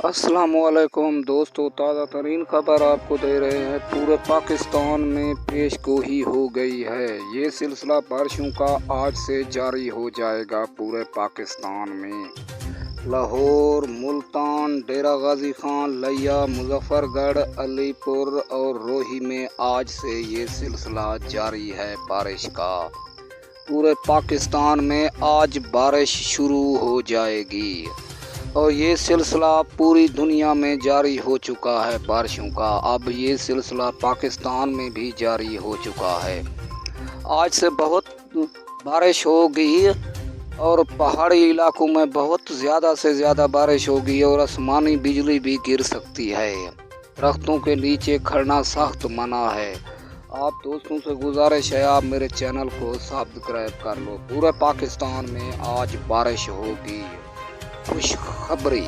अस्सलामुअलैकुम दोस्तों, ताज़ा तरीन खबर आपको दे रहे हैं। पूरे पाकिस्तान में पेशगोई हो गई है। ये सिलसिला बारिशों का आज से जारी हो जाएगा पूरे पाकिस्तान में। लाहौर, मुल्तान, डेरा गाजी खान, लिया, मुजफ्फरगढ़, अलीपुर और रोही में आज से ये सिलसिला जारी है बारिश का। पूरे पाकिस्तान में आज बारिश शुरू हो जाएगी और ये सिलसिला पूरी दुनिया में जारी हो चुका है बारिशों का। अब ये सिलसिला पाकिस्तान में भी जारी हो चुका है। आज से बहुत बारिश होगी और पहाड़ी इलाकों में बहुत ज़्यादा से ज़्यादा बारिश होगी और आसमानी बिजली भी गिर सकती है। दरख्तों के नीचे खड़ना सख्त मना है। आप दोस्तों से गुजारिश है, आप मेरे चैनल को सब्सक्राइब कर लो। पूरे पाकिस्तान में आज बारिश होगी। खुशखबरी।